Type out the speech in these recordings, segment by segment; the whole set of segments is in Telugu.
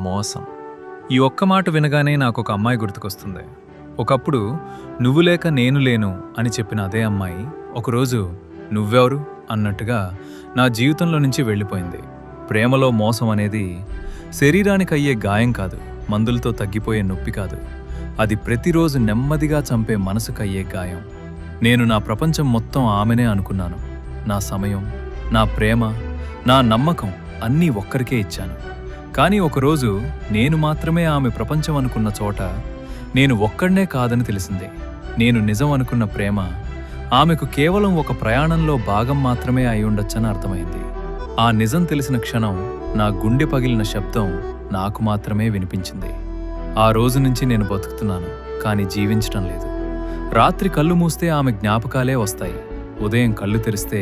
మోసం. ఈ ఒక్క మాట వినగానే నాకొక అమ్మాయి గుర్తుకొస్తుంది. ఒకప్పుడు నువ్వు లేక నేను లేను అని చెప్పిన అదే అమ్మాయి ఒకరోజు నువ్వెవరు అన్నట్టుగా నా జీవితంలో నుంచి వెళ్ళిపోయింది. ప్రేమలో మోసం అనేది శరీరానికి అయ్యే గాయం కాదు, మందులతో తగ్గిపోయే నొప్పి కాదు. అది ప్రతిరోజు నెమ్మదిగా చంపే మనసుకయ్యే గాయం. నేను నా ప్రపంచం మొత్తం ఆమెనే అనుకున్నాను. నా సమయం, నా ప్రేమ, నా నమ్మకం అన్నీ ఒక్కరికే ఇచ్చాను. కానీ ఒకరోజు నేను మాత్రమే ఆమె ప్రపంచం అనుకున్న చోట నేను ఒక్కడనే కాదని తెలిసిందే. నేను నిజం అనుకున్న ప్రేమ ఆమెకు కేవలం ఒక ప్రయాణంలో భాగం మాత్రమే అయి ఉండొచ్చని అర్థమైంది. ఆ నిజం తెలిసిన క్షణం నా గుండె పగిలిన శబ్దం నాకు మాత్రమే వినిపించింది. ఆ రోజు నుంచి నేను బతుకుతున్నాను, కానీ జీవించటం లేదు. రాత్రి కళ్ళు మూస్తే ఆమె జ్ఞాపకాలే వస్తాయి. ఉదయం కళ్ళు తెరిస్తే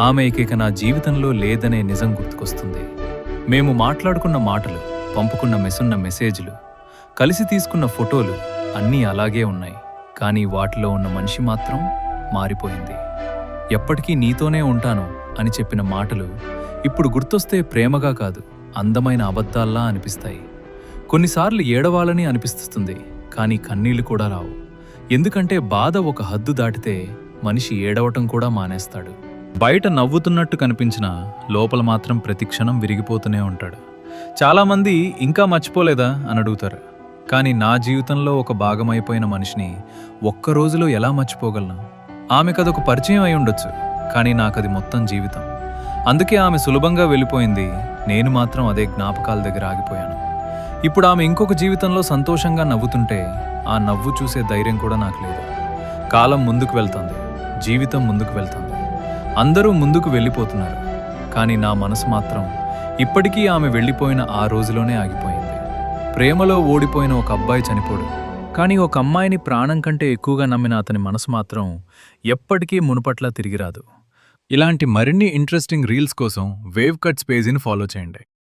ఆమె ఇక నా జీవితంలో లేదనే నిజం గుర్తుకొస్తుంది. మేము మాట్లాడుకున్న మాటలు, పంపుకున్న మెసేజ్లు, కలిసి తీసుకున్న ఫోటోలు అన్నీ అలాగే ఉన్నాయి. కానీ వాటిలో ఉన్న మనిషి మాత్రం మారిపోయింది. ఎప్పటికీ నీతోనే ఉంటాను అని చెప్పిన మాటలు ఇప్పుడు గుర్తొస్తే ప్రేమగా కాదు, అందమైన అబద్ధాల్లా అనిపిస్తాయి. కొన్నిసార్లు ఏడవాలని అనిపిస్తుంది, కానీ కన్నీళ్లు కూడా రావు. ఎందుకంటే బాధ ఒక హద్దు దాటితే మనిషి ఏడవటం కూడా మానేస్తాడు. బయట నవ్వుతున్నట్టు కనిపించినా లోపల మాత్రం ప్రతి క్షణం విరిగిపోతూనే ఉంటాడు. చాలామంది ఇంకా మర్చిపోలేదా అని అడుగుతారు. కానీ నా జీవితంలో ఒక భాగమైపోయిన మనిషిని ఒక్క రోజులో ఎలా మర్చిపోగలను? ఆమెకదొక పరిచయం అయి ఉండొచ్చు, కానీ నాకది మొత్తం జీవితం. అందుకే ఆమె సులభంగా వెళ్ళిపోయింది, నేను మాత్రం అదే జ్ఞాపకాల దగ్గర ఆగిపోయాను. ఇప్పుడు ఆమె ఇంకొక జీవితంలో సంతోషంగా నవ్వుతుంటే ఆ నవ్వు చూసే ధైర్యం కూడా నాకు లేదు. కాలం ముందుకు వెళ్తుంది, జీవితం ముందుకు వెళ్తుంది, అందరూ ముందుకు వెళ్ళిపోతున్నారు. కానీ నా మనసు మాత్రం ఇప్పటికీ ఆమె వెళ్ళిపోయిన ఆ రోజులోనే ఆగిపోయింది. ప్రేమలో ఓడిపోయిన ఒక అబ్బాయి చనిపోడు, కానీ ఒక అమ్మాయిని ప్రాణం కంటే ఎక్కువగా నమ్మిన అతని మనసు మాత్రం ఎప్పటికీ మునుపట్లా తిరిగిరాదు. ఇలాంటి మరిన్ని ఇంట్రెస్టింగ్ రీల్స్ కోసం వేవ్ కట్స్ పేజీని ఫాలో చేయండి.